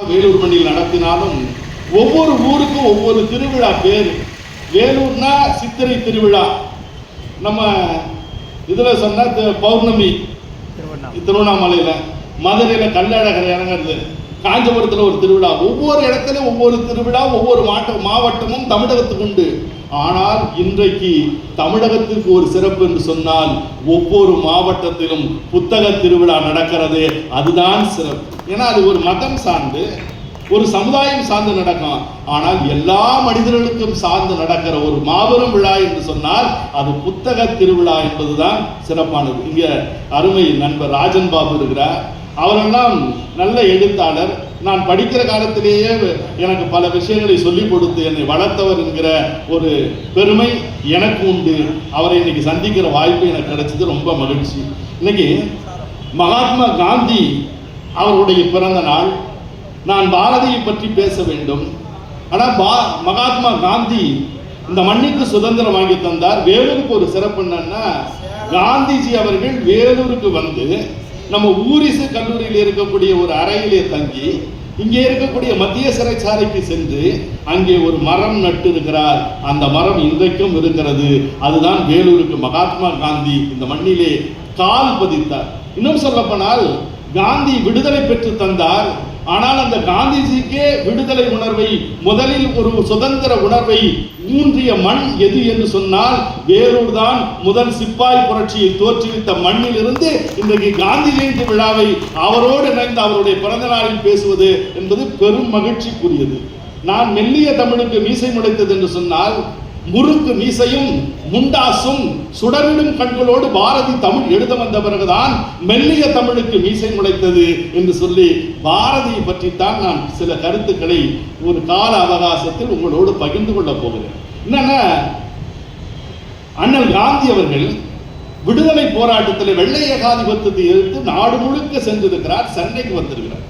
வேலூர் மண்ணில் நடத்தினாலும் ஒவ்வொரு ஊருக்கும் ஒவ்வொரு திருவிழா பேர். வேலூர்னா சித்திரை திருவிழா, நம்ம இதில் சொன்னால் பௌர்ணமி திருவண்ணாமலையில், மதுரையில் கள்ளழகர் இறங்குறது, காஞ்சிபுரத்தில் ஒரு திருவிழா. ஒவ்வொரு இடத்துலையும் ஒவ்வொரு திருவிழா, ஒவ்வொரு மாவட்டமும் தமிழகத்துக்கு உண்டு. ஆனால் இன்றைக்கு தமிழகத்திற்கு ஒரு சிறப்பு என்று சொன்னால் ஒவ்வொரு மாவட்டத்திலும் புத்தக திருவிழா நடக்கிறது. அதுதான் சிறப்பு. ஏன்னா அது ஒரு மதம் சார்ந்து, ஒரு சமுதாயம் சார்ந்து நடக்கும். ஆனால் எல்லா மனிதர்களுக்கும் சார்ந்து நடக்கிற ஒரு மாபெரும் விழா என்று சொன்னால் அது புத்தக திருவிழா என்பதுதான் சிறப்பானது. இங்க அருமை நண்பர் ராஜன் பாபு இருக்கிறார். அவரெல்லாம் நல்ல எழுத்தாளர். நான் படிக்கிற காலத்திலேயே எனக்கு பல விஷயங்களை சொல்லிக் கொடுத்து என்னை வளர்த்தவர் என்கிற ஒரு பெருமை எனக்கு உண்டு. அவரை இன்னைக்கு சந்திக்கிற வாய்ப்பு எனக்கு கிடைச்சது, ரொம்ப மகிழ்ச்சி. இன்னைக்கு மகாத்மா காந்தி அவருடைய பிறந்த நாள். நான் பாரதியை பற்றி பேச வேண்டும். ஆனால் மகாத்மா காந்தி இந்த மண்ணுக்கு சுதந்திரம் வாங்கி தந்தார். வேலூருக்கு ஒரு சிறப்பு என்னன்னா, காந்திஜி அவர்கள் வேலூருக்கு வந்து நம்ம ஊரிசு கல்லூரியில் இருக்கக்கூடிய ஒரு அறையிலே தங்கி இங்கே இருக்கக்கூடிய மத்திய சிறைச்சாலைக்கு சென்று அங்கே ஒரு மரம் நட்டு இருக்கிறார். அந்த மரம் இன்றைக்கும் இருக்கிறது. அதுதான் வேலூருக்கு மகாத்மா காந்தி இந்த மண்ணிலே கால் பதித்தார். இன்னும் சொல்லப்போனால் காந்தி விடுதலை பெற்று தந்தார். ஆனால் அந்த காந்திஜிக்கே விடுதலை உணர்வை, முதலில் ஒரு சுதந்திர உணர்வை ஊன்றிய மண் எது என்று சொன்னால் வேலூர் தான். முதல் சிப்பாய் புரட்சியை தோற்றுவித்த மண்ணில் இருந்து இன்றைக்கு காந்தி ஜெயந்தி விழாவை அவரோடு இணைந்து அவருடைய பிறந்த நாளில் பேசுவது என்பது பெரும் மகிழ்ச்சிக்குரியது. நான் மெல்லிய தமிழுக்கு மீசை முளைத்தது என்று சொன்னால் முறுக்கு மீசையும் முண்டாசும் சுடரிடும் கண்களோடு பாரதி தமிழ் எழுத வந்த பிறகுதான் மெல்லிய தமிழுக்கு மீசை முளைத்தது என்று சொல்லி பாரதியை பற்றித்தான் நான் சில கருத்துக்களை ஒரு கால அவகாசத்தில் உங்களோடு பகிர்ந்து கொள்ள போகிறேன். என்னன்னா, அண்ணல் காந்தி அவர்கள் விடுதலை போராட்டத்தில் வெள்ளை ஏகாதிபத்தியத்தை எதிர்த்து நாடு முழுக்க சென்றிருக்கிறார். சென்னைக்கு வந்திருக்கிறார்.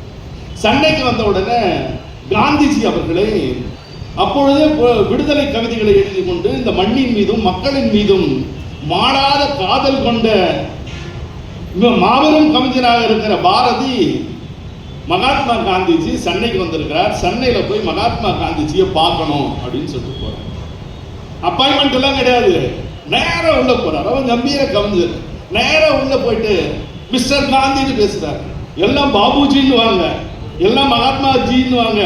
சென்னைக்கு வந்த உடனே காந்திஜி அவர்களை அப்பொழுதே விடுதலை கவிதைகளை எழுதி கொண்டு இந்த மண்ணின் மீதும் மக்களின் மீதும் மாறாத காதல் கொண்ட மாபெரும் கவிஞராக இருக்கிற பாரதி, மகாத்மா காந்திஜி சென்னைக்கு வந்திருக்கிறார். சென்னையில போய் மகாத்மா காந்திஜியை பார்க்கணும் அப்படின்னு சொல்லிட்டு போறார். அப்பாயின்மெண்ட் எல்லாம் கிடையாது, நேரம் உள்ள போறார். அவன் கம்பீர கவிஞர். நேரம் உள்ள போயிட்டு மிஸ்டர் காந்தின்னு பேசுறாரு. எல்லாம் பாபுஜின்னு வாங்க, எல்லாம் மகாத்மாஜின்னு வாங்க.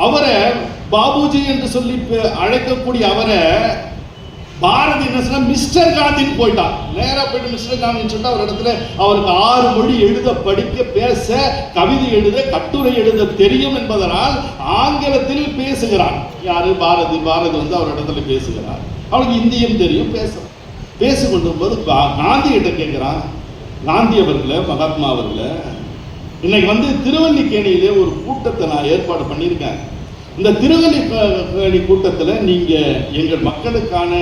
அவரை பாபுஜி என்று சொல்லி அழைக்கக்கூடிய அவரை பாரதி என்ன சொன்னா மிஸ்டர் காந்தின்னு போயிட்டான். நேரா போயிட்டு மிஸ்டர் காந்தின்னு சொல்லிட்டு அவர் இடத்துல அவருக்கு 6 மொழி எழுத, படிக்க, பேச, கவிதை எழுத, கட்டுரை எழுத தெரியும் என்பதனால் ஆங்கிலத்தில் பேசுகிறான். யாரு? பாரதி. பாரதி வந்து அவர் இடத்துல பேசுகிறார். அவனுக்கு இந்தியும் தெரியும், பேசிக்கொண்டு போது காந்தி கிட்ட கேட்கிறான், காந்தி அவர்களை, மகாத்மா அவர்களை, இன்னைக்கு வந்து திருவல்லிக்கேணியிலே ஒரு கூட்டத்தை நான் ஏற்பாடு பண்ணியிருக்கேன். இந்த திருவல்லிக்கேணி கூட்டத்தில் நீங்கள் எங்கள் மக்களுக்கான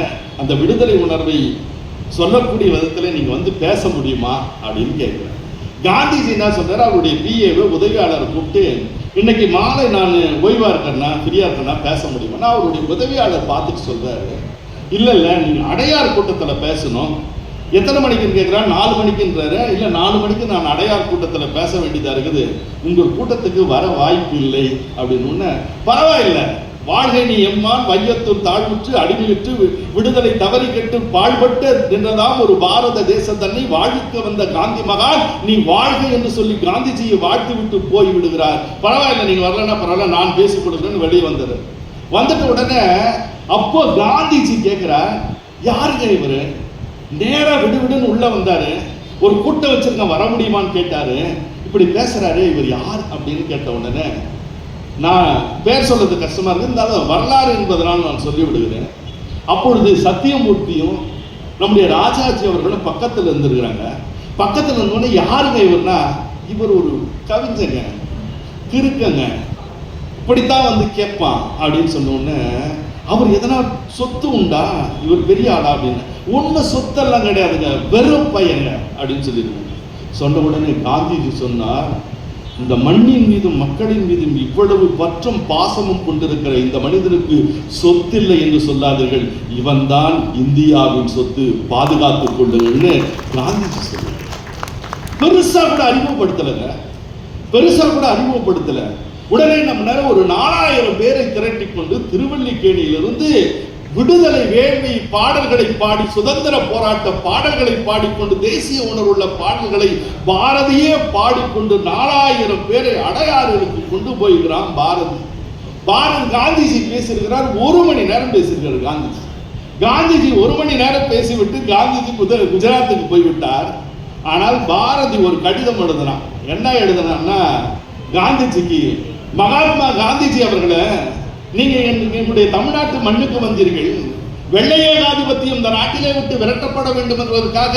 அந்த விடுதலை உணர்வை சொல்லக்கூடிய விதத்தில் நீங்கள் வந்து பேச முடியுமா அப்படின்னு கேட்குறேன். காந்திஜி என்ன சொல்றாரு, அவருடைய பிஏவை உதவியாளரை கூப்பிட்டு, இன்னைக்கு மாலை நான் ஓய்வாக இருக்கேன்னா, ஃப்ரீயாக இருக்கேன்னா பேச முடியுமா? அவருடைய உதவியாளர் பார்த்துட்டு சொல்றாரு, இல்லை நீங்கள் அடையார் கூட்டத்தில் பேசணும். எத்தனை மணிக்குன்னு கேட்குறாரு. 4 மணிக்குன்றாரு. இல்லை 4 மணிக்கு நான் அடையார் கூட்டத்தில் பேச வேண்டியதாக இருக்குது, உங்கள் கூட்டத்துக்கு வர வாய்ப்பு இல்லை அப்படின்னு. பரவாயில்லை, வாழ்கை நீ எம்மான் வையத்தூர் தாழ்வுற்று அடிமையுற்று விடுதலை தவறி கெட்டு பாழ்பட்டு நின்றதாம் ஒரு பாரத தேச தன்னை வாழ்க்க வந்த காந்தி மகான், நீ வாழ்கை என்று சொல்லி காந்திஜியை வாழ்த்து விட்டு போய் விடுகிறார். பரவாயில்லை, நீங்கள் வரலன்னா பரவாயில்ல, நான் பேசி கொடுக்குறேன்னு வெளியே வந்துட்ட உடனே அப்போ காந்திஜி கேட்கிறார், யாருங்க இவரு? நேரா விடுவிடுன்னு உள்ள வந்தாரு. ஒரு கூட்டம் வச்சிருக்க, வர முடியுமான்னு கேட்டாரு. இப்படி பேசுறாரு, இவர் யார் அப்படின்னு கேட்ட உடனே, நான் பேர் சொல்றது கஷ்டமா இருக்கு, இருந்தாலும் வரலாறு என்பதனால் நான் சொல்லி விடுகிறேன். அப்பொழுது சத்தியமூர்த்தியும் நம்முடைய ராஜாஜி அவர்களும் பக்கத்தில் இருந்திருக்கிறாங்க. பக்கத்தில் இருந்தோடனே யாருங்க இவர்னா, இவர் ஒரு கவிஞங்க, கிறுக்கங்க, இப்படித்தான் வந்து கேட்பான் அப்படின்னு சொன்ன உடனே, அவர் எதனா சொத்து உண்டா, இவர் பெரிய ஆளா அப்படின்னு. ஒன்றும் சொத்தெல்லாம் கிடையாதுங்க, வெறும் பையங்க அப்படின்னு சொல்லியிருக்காங்க. சொன்ன உடனே காந்திஜி சொன்னார், இந்த மண்ணின் மீதும் மக்களின் மீதும் இவ்வளவு பற்றும் பாசமும் கொண்டிருக்கிற இந்த மனிதனுக்கு சொத்தில்லை என்று சொல்லாதீர்கள், இவன் தான் இந்தியாவின் சொத்து, பாதுகாத்துக் கொள்ளுங்கள்னு காந்திஜி சொல்லுங்க. பெருசா கூட அறிமுகப்படுத்தலைங்க, பெருசா கூட அறிமுகப்படுத்தலை. உடனே நம்ம நேரம் ஒரு 4000 பேரை திரட்டி கொண்டு திருவல்லிக்கேணியிலிருந்து விடுதலை வேள்வி பாடல்களை பாடி, சுதந்திர போராட்ட பாடல்களை பாடிக்கொண்டு, தேசிய உணர்வுள்ள பாடல்களை பாரதியே பாடிக்கொண்டு 4000 பேரை அடையாறுகளுக்கு கொண்டு போய்கிறான் பாரதி. காந்திஜி பேசியிருக்கிறார், 1 மணி நேரம் பேசியிருக்கிறார் காந்திஜி 1 மணி நேரம் பேசிவிட்டு காந்திஜி குஜராத்துக்கு போய்விட்டார். ஆனால் பாரதி ஒரு கடிதம் எழுதினான். என்ன எழுதினான்னா, காந்திஜிக்கு, மகாத்மா காந்திஜி அவர்களை, நீங்க என்னுடைய தமிழ்நாட்டு மண்ணுக்கு வந்தீர்கள், வெள்ளையேகாதிபத்தியம் இந்த நாட்டிலே விட்டு விரட்டப்பட வேண்டும் என்பதற்காக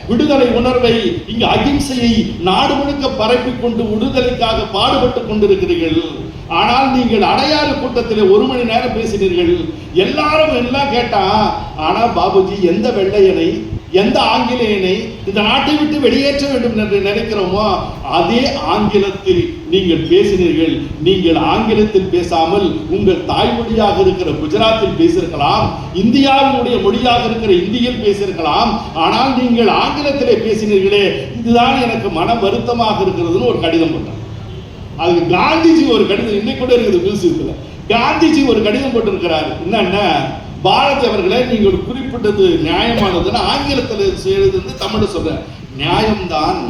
விடுதலை உணர்வை, இங்கு அகிம்சையை நாடு முழுக்க பரப்பிக் கொண்டு விடுதலைக்காக பாடுபட்டுக் கொண்டிருக்கிறீர்கள். ஆனால் நீங்கள் அடையாறு கூட்டத்தில் 1 மணி நேரம் பேசினீர்கள். எல்லாரும் எல்லாம் கேட்டா, ஆனா பாபுஜி எந்த வெள்ளையனை, எந்த ஆங்கிலேயனை இந்த நாட்டை விட்டு வெளியேற்ற வேண்டும் என்று நினைக்கிறோமோ அதே ஆங்கிலத்தில் நீங்கள் பேசினீர்கள். நீங்கள் ஆங்கிலத்தில் பேசாமல் உங்கள் தாய்மொழியாக இருக்கிற குஜராத்தில் பேசியிருக்கலாம், இந்தியாவினுடைய மொழியாக இருக்கிற இந்தியில் பேசியிருக்கலாம். ஆனால் நீங்கள் ஆங்கிலத்திலே பேசினீர்களே, இதுதான் எனக்கு மன வருத்தமாக இருக்கிறதுன்னு ஒரு கடிதம் போட்டார். அதுக்கு காந்திஜி ஒரு கடிதம் இன்னைக்கு கூட இருக்குது மியூசியத்துல. காந்திஜி ஒரு கடிதம் போட்டிருக்கிறார். என்னன்னா, பாரதி அவர்களை நீங்கள் குறிப்பிட்டது நியாயமானதுன்னு ஆங்கிலத்தில் எழுதுந்து தமிழ் சொல்ற நியாயம்தான்.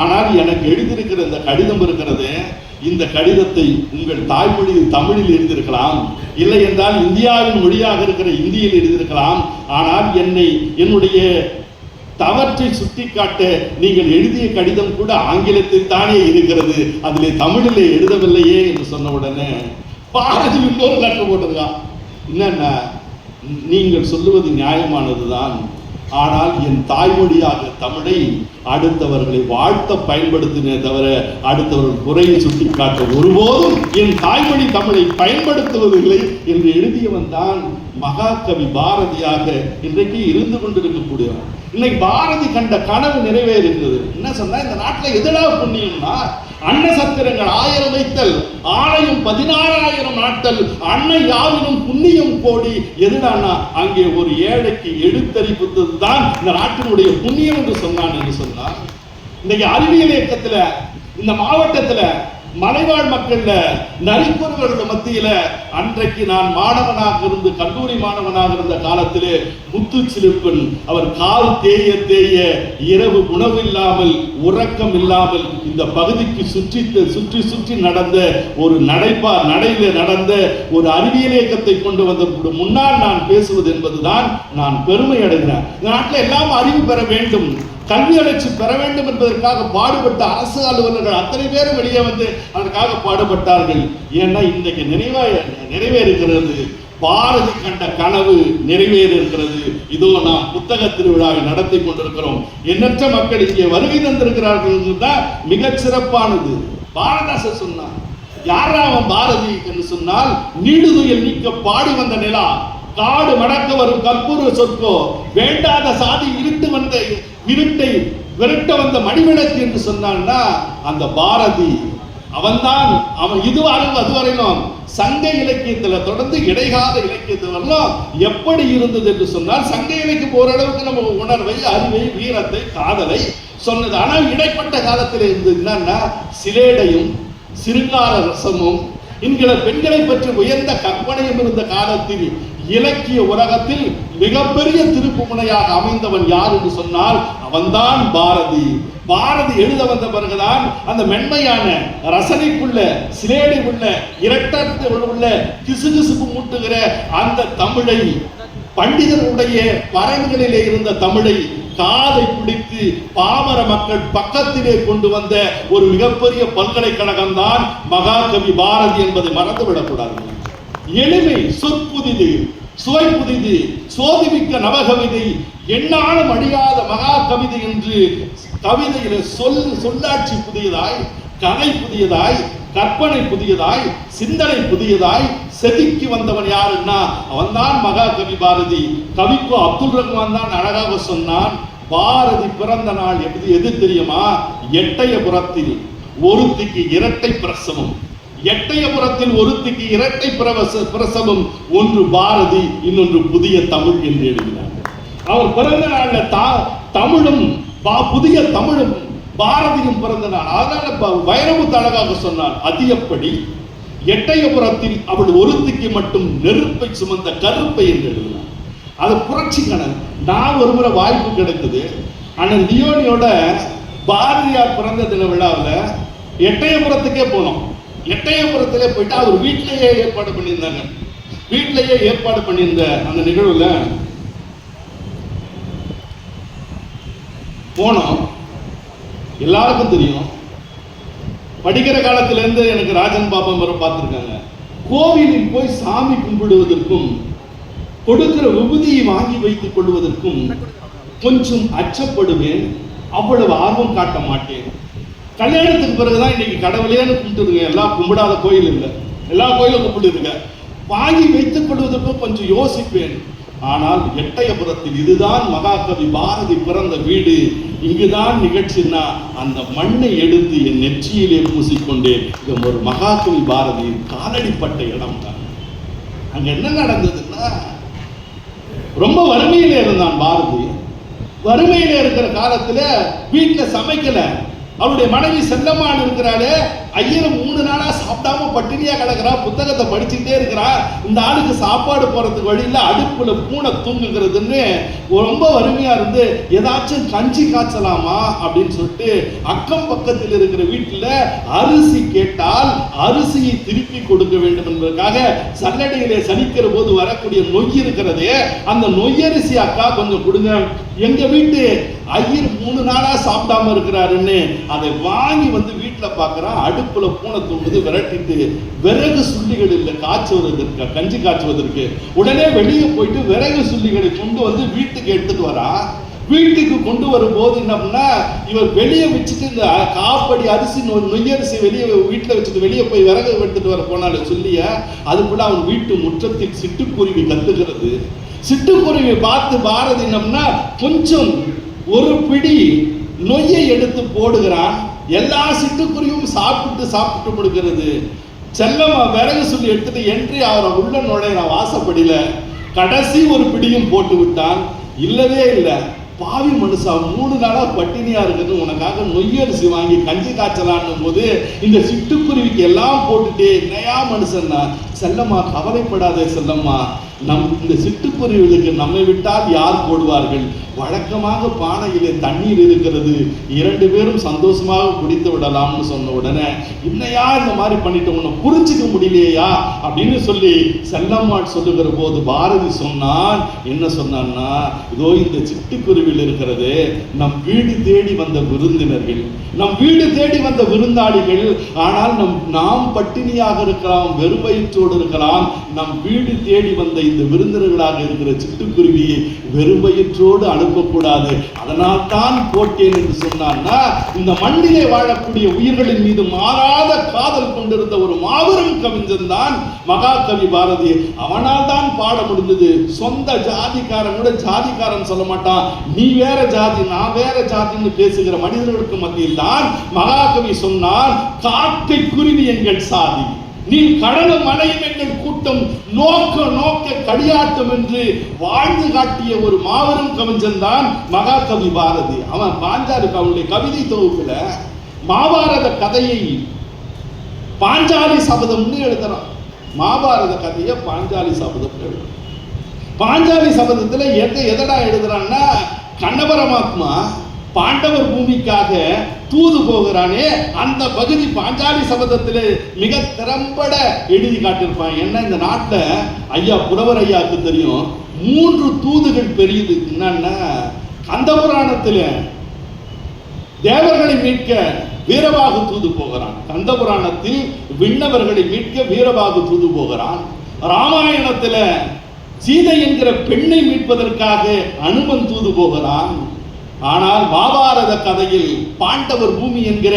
ஆனால் எனக்கு எழுதியிருக்கிற இந்த கடிதம் இருக்கிறது, இந்த கடிதத்தை உங்கள் தாய்மொழியில் தமிழில் எழுதியிருக்கலாம், இல்லை என்றால் இந்தியாவின் மொழியாக இருக்கிற இந்தியில் எழுதியிருக்கலாம். ஆனால் என்னுடைய தவற்றை சுட்டிக்காட்ட நீங்கள் எழுதிய கடிதம் கூட ஆங்கிலத்தில் தானே இருக்கிறது, அதிலே தமிழிலே எழுதவில்லையே என்று சொன்ன உடனே பாரதி இன்னொரு லெட்டர் போட்டிருக்கான். என்னன்னா, நீங்கள் சொல்லுவது நியாயமானதுதான், ஆனால் என் தாய்மொழியாக தமிழை அடுத்தவர்களை வாழ்த்த பயன்படுத்தினே தவிர அடுத்தவர்கள் குறையை சுட்டிக்காட்ட ஒருபோதும் என் தாய்மொழி தமிழை பயன்படுத்துவதில்லை என்று எழுதியவன் தான் மகாகவி பாரதியாக இன்றைக்கு இருந்து கொண்டிருக்கக்கூடியவன். இன்னைக்கு பாரதி கண்ட கனவு நிறைவேறுகிறது. என்ன சொன்னா, இந்த நாட்டில் எதிராக புண்ணியம்னா அன்ன சத்திரங்கள் 1000 வைத்தல், ஆலயம் 16000 நாட்டல், அன்னை யாவினும் புண்ணியம் கோடி. எதுடானா, அங்கே ஒரு ஏழைக்கு எடுத்தறிவித்தது தான் இந்த நாட்டினுடைய புண்ணியம் என்று சொன்னான் என்று சொன்னார். இன்னைக்கு அறிவியல் இயக்கத்துல இந்த மாவட்டத்துல மலைவாழ் மக்கள்ல நரிக்குறவர்கள் மத்தியில அன்றைக்கு நான் மாணவனாக இருந்து கல்லூரி மாணவனாக இருந்த காலத்திலே முத்துச்சிலிப்பன் அவர் கால் தேய தேய இரவு உணவு இல்லாமல் உறக்கம் இல்லாமல் இந்த பகுதிக்கு சுற்றி சுற்றி நடந்த ஒரு நடையில நடந்த ஒரு அறிவியல் இயக்கத்தை கொண்டு வந்த முன்னால் நான் பேசுவது என்பதுதான் நான் பெருமை அடைகிறேன். நாட்டில் எல்லாம் அறிவு பெற வேண்டும், கல்வி வளர்ச்சி பெற வேண்டும் என்பதற்காக பாடுபட்ட அரசு அலுவலர்கள் அத்தனை பேரும் வெளியே வந்து அதற்காக பாடுபட்டார்கள். ஏன்னா இன்றைக்கு நிறைவேறுகிறது, பாரதி கண்ட கனவு நிறைவேறுகிறது. இதோ நாம் புத்தக திருவிழாவை நடத்தி கொண்டிருக்கிறோம். எண்ணற்ற மக்கள் இங்கே வருகை தந்திருக்கிறார்கள் தான் மிகச் சிறப்பானது. பாரதாசர் சொன்னார், யாரா அவன் பாரதி என்று சொன்னால், நீடுதுயில் நீக்க பாடி வந்த நிலா, காடு மடக்க வரும் கற்பூர சொற்கோ, வேண்டாத சாதி இருட்டை விரட்ட வந்த மணிவிளக்கு என்று சொன்னான்னா அந்த பாரதி அவன்தான். அவன் அதுவரையிலும் சங்க இலக்கியத்துல தொடர்ந்து இடைக்கால இலக்கியத்துல எப்படி இருந்தது என்று சொன்னால், சங்க இலக்கியம் ஓரளவுக்கு நம்ம உணர்வை, அறிவை, வீரத்தை, காதலை சொன்னது. ஆனால் இடைப்பட்ட காலத்தில் இருந்தது என்னன்னா, சிலேடையும் சிறுகால ரசமும் என்கிற பெண்களை பற்றி உயர்ந்த கற்பனையும் இருந்த காலத்தில் இலக்கிய உலகத்தில் மிகப்பெரிய திருப்பு முனையாக அமைந்தவன் யார் என்று சொன்னால் அவன்தான் பாரதி. பாரதி எழுத வந்த பிறகுதான் அந்த மென்மையான ரசனைக்குள்ள, சிலேடை உள்ள, இரட்டத்தில் உள்ள கிசுகிசுப்பு மூட்டுகிற அந்த தமிழை, பண்டிதர்களுடைய பரன்களிலே இருந்த தமிழை காதை பிடித்து பாமர மக்கள் பக்கத்திலே கொண்டு வந்த ஒரு மிகப்பெரிய பல்கலைக்கழகம் தான் மகாகவி பாரதி என்பதை மறந்துவிடக்கூடாது. எளிமை, சொற்புதிது, சுவை புதிது, சோதிமிக்க நவகவிதை, என்னாலும் அழியாத மகா கவிதை என்று கவிதையில சொல்லாட்சி புதியதாய், கலை புதியதாய், கற்பனை புதியதாய், சிந்தனை புதியதாய் செதுக்கி வந்தவன் யாருன்னா அவன்தான் மகாகவி பாரதி. கவிக்கோ அப்துல் ரஹ்மான் தான் அழகாக சொன்னான், பாரதி பிறந்த நாள் எது தெரியுமா, எட்டயபுரத்தில் ஒருத்திக்கு இரட்டை பிரசவம், எட்டயபுரத்தில் ஒருத்திக்கு இரட்டை பிரசவம், ஒன்று பாரதி, இன்னொன்று புதிய தமிழ் என்று எழுதினார். அவர் பிறந்த நாள்ல தமிழும் புதிய தமிழும் பாரதியும் பிறந்த நாள். அதனால வைரமுத்து அழகாக சொன்னார், அது எப்படி எட்டயபுரத்தில் அவள் ஒருத்திக்கு மட்டும் நெருப்பை சுமந்த கருப்பை என்று எழுதினார். அது புரட்சி கணன். நான் ஒரு முறை வாய்ப்பு கிடைத்தது, அண்ணன் லியோனியோட பாரதியார் பிறந்த தின விழாவில் எட்டயபுரத்துக்கே போனோம். எட்டயபுரத்திலே போயிட்டு அவர் வீட்டிலேயே ஏற்பாடு பண்ணியிருந்தாங்க. வீட்டிலேயே ஏற்பாடு பண்ணியிருந்த அந்த நிகழ்வுல போனோம். எல்லாருக்கும் தெரியும், படிக்கிற காலத்திலேருந்து எனக்கு ராஜன் பாபா வரை பார்த்துருக்காங்க. கோவிலில் போய் சாமி கும்பிடுவதற்கும் கொடுக்கிற விபூதியை வாங்கி வைத்துக் கொள்வதற்கும் கொஞ்சம் அச்சப்படுவேன், அவ்வளவு ஆர்வம் காட்ட மாட்டேன். கல்யாணத்துக்கு பிறகுதான் இன்னைக்கு கடவுளேன்னு கும்பிட்டுருங்க. எல்லாம் கும்பிடாத கோயில் இல்லை, எல்லா கோயிலும் கும்பிட்டுருங்க. வாங்கி வைத்துக் கொள்வதற்கும் கொஞ்சம் யோசிப்பேன். ஆனால் எட்டயபுரத்தில் இதுதான் மகாகவி பாரதி பிறந்த வீடு, இங்குதான் நிகழ்ச்சின்னா அந்த மண்ணை எடுத்து என் நெற்றியிலே பூசிக்கொண்டேன். இது ஒரு மகாகவி பாரதி காலடிப்பட்ட இடம் தான். அங்க என்ன நடந்ததுன்னா, ரொம்ப வறுமையில இருந்தான் பாரதி. வறுமையில இருக்கிற காலத்துல வீட்டுல சமைக்கல. அவருடைய மனைவி செல்லம்மாள் இருக்கிறாளே, ஐயர் 3 நாளா சாப்பிடாம பட்டினியா கிடக்குறா, புத்தகத்தை படிச்சுட்டே இருக்கிறா. இந்த ஆளுக்கு சாப்பாடு போறதுக்கு வழியில் அடுப்புல பூனை தூங்குகிறதுன்னு ரொம்ப வறுமையா இருந்து ஏதாச்சும் கஞ்சி காய்ச்சலாமா அப்படின்னு சொல்லிட்டு அக்கம் பக்கத்தில் இருக்கிற வீட்டுல அரிசி கேட்டால் அரிசியை திருப்பி கொடுக்க வேண்டும் என்பதற்காக சல்லடையிலே சலிக்கிற போது வரக்கூடிய நொய் இருக்கிறதே, அந்த நொய்யரிசி அக்கா கொஞ்சம் கொடுங்க, எங்க வீட்டு ஐயர் 3 நாளா சாப்பிடாம இருக்கிறாருன்னு அதை வாங்கி வந்து வீட்டுல பாக்குறான். அடுப்புல பூனை தூங்குது, விரட்டிட்டு விறகு சுள்ளிகள் இல்லை காய்ச்சுவதற்கு, கஞ்சி காய்ச்சுவதற்கு. உடனே வெளியே போயிட்டு விறகு சுள்ளிகளை கொண்டு வந்து வீட்டுக்கு எடுத்துட்டு வரா. வீட்டுக்கு கொண்டு வரும்போது என்ன பண்ணா, இவர் வெளியே வச்சுட்டு இந்த காப்படி அரிசி நொய்யரிசி வெளியே வீட்டுல வச்சுட்டு வெளியே போய் விறகு எடுத்துட்டு வர போனால சொல்லிய, அதுக்குள்ள அவன் வீட்டு முற்றத்தில் சிட்டுக்குருவி கத்துகிறது. சிட்டுக்குருவி பார்த்து பாரதி என்னம்னா கொஞ்சம் ஒரு பிடி நொய்யை எடுத்து போடுகிறான். எல்லா சிட்டுக்குருவியும் சாப்பிட்டு கொடுக்கிறது. செல்லம்மா விறகு சொல்லி எடுத்துட்டு என்று அவரை உள்ள நுழையிற வாசப்படியில கடைசி ஒரு பிடியும் போட்டு விட்டான். இல்லவே இல்லை, பாவி மனுஷா 3 நாளா பட்டினியா இருக்குது, உனக்காக நொய்யரிசி வாங்கி கஞ்சி காய்ச்சலான்னும் போது இந்த சிட்டுக்குருவிக்கு எல்லாம் போட்டுட்டே என்னையா மனுஷன்னா. செல்லம்மா கவலைப்படாதே செல்லம்மா, இந்த சிட்டுக்குருவிகளுக்கு நம்மை விட்டால் யார் போடுவார்கள்? வழக்கமாக பானையிலே தண்ணீர் இருக்கிறது, 2 பேரும் சந்தோஷமாக குடித்து விடலாம்னு சொன்ன உடனே, இன்னையா இந்த மாதிரி பண்ணிட்டு உன்னை புரிஞ்சுக்க முடியலையா அப்படின்னு சொல்லி செல்லம்மாள் சொல்லுகிற போது பாரதி சொன்னான். என்ன சொன்னான்னா, இதோ இந்த சிட்டுக்குருவியில் இருக்கிறது நம் வீடு தேடி வந்த விருந்தினர்கள், நம் வீடு தேடி வந்த விருந்தாளிகள். ஆனால் நாம் பட்டினியாக இருக்கலாம், வெறுவயிற்றோடு இருக்கலாம். நம் வீடு தேடி வந்த இந்த விருந்தினர்களாக இருக்கிற சிட்டுக்குருவியை வெறுவயிற்றோடு அனுப்பக்கூடாது, அதனால் தான் போட்டேன் என்று சொன்னான்னா. இந்த மண்ணிலே வாழக்கூடிய உயிர்களின் மீது மாறாத காதல் கொண்டிருந்த ஒரு மாபெரும் கவிஞன் தான் மகாகவி பாரதி. அவனால் தான் பாட முடிந்தது. சொந்த ஜாதிக்காரன் கூட ஜாதிக்காரன் சொல்ல மாட்டான், நீ வேற ஜாதி நான் வேற ஜாதின்னு பேசுகிற மனிதர்களுக்கு மத்தியில் தான் மகாகவி சொன்னான், காக்கை குருவி எங்கள் சாதி, நீ கடலும் மலையும் எங்கள் கூட்டம், நோக்க நோக்க கடியாட்டம் என்று வாழ்ந்து காட்டிய ஒரு மாபெரும் கவிஞன் தான் மகாகவி பாரதி. அவன் பாஞ்சாலி அவனுடைய கவிதை தொகுப்புல மகாபாரத கதையை பாஞ்சாலி சபதம்னு எழுதுறான். மகாபாரத கதையை பாஞ்சாலி சபதம் எழுதுறான். பாஞ்சாலி சபதத்துல எதடா எழுதுறான்னா, கண்ண பரமாத்மா பாண்டவர் பூமிக்காக தூது போகிறானே அந்த பகுதி பாஞ்சாலி சபதத்தில் மிக திறம்பட எழுதி காட்டியிருப்பான். என்ன, இந்த நாட்டில் ஐயா புலவர் ஐயாவுக்கு தெரியும், 3 தூதுகள் பெரியது. என்னன்னா, கந்த புராணத்தில் தேவர்களை மீட்க வீரபாகு தூது போகிறான், கந்த புராணத்தில் விண்ணவர்களை மீட்க வீரபாகு தூது போகிறான். ராமாயணத்தில் சீதை என்கிற பெண்ணை மீட்பதற்காக அனுமன் தூது போகிறான். ஆனால் மகாபாரத கதையில் பாண்டவர் பூமி என்கிற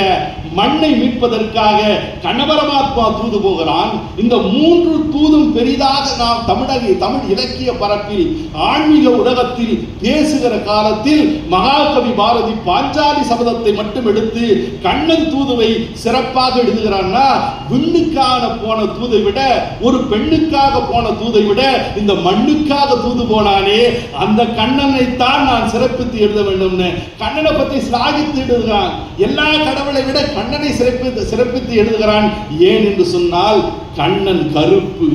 மண்ணை மீட்பதற்காக கண்ணபரமாத்மா தூது போகிறான். இந்த 3 தூதும் பெரிதாக நாம் தமிழ் இலக்கிய பரப்பில் ஆன்மீக உலகத்தில் பேசுகிற காலத்தில் மகாகவி பாரதி பாஞ்சாலி சபதத்தை மட்டும் எடுத்து கண்ணன் தூதுவை சிறப்பாக எழுதுகிறான்னா, விண்ணுக்கான போன தூதை விட, ஒரு பெண்ணுக்காக போன தூதை விட இந்த மண்ணுக்காக தூது போனானே அந்த கண்ணனை தான் நான் சிறப்பித்து எழுத வேண்டும்னு கண்ணனை பற்றி சிலாகித்து எழுதுகிறான். எல்லா கடவுளை விட கண்ணனை சிறப்பித்து எழுதுகிறான். ஏன் என்று சொன்னால், கண்ணன் கருப்பு,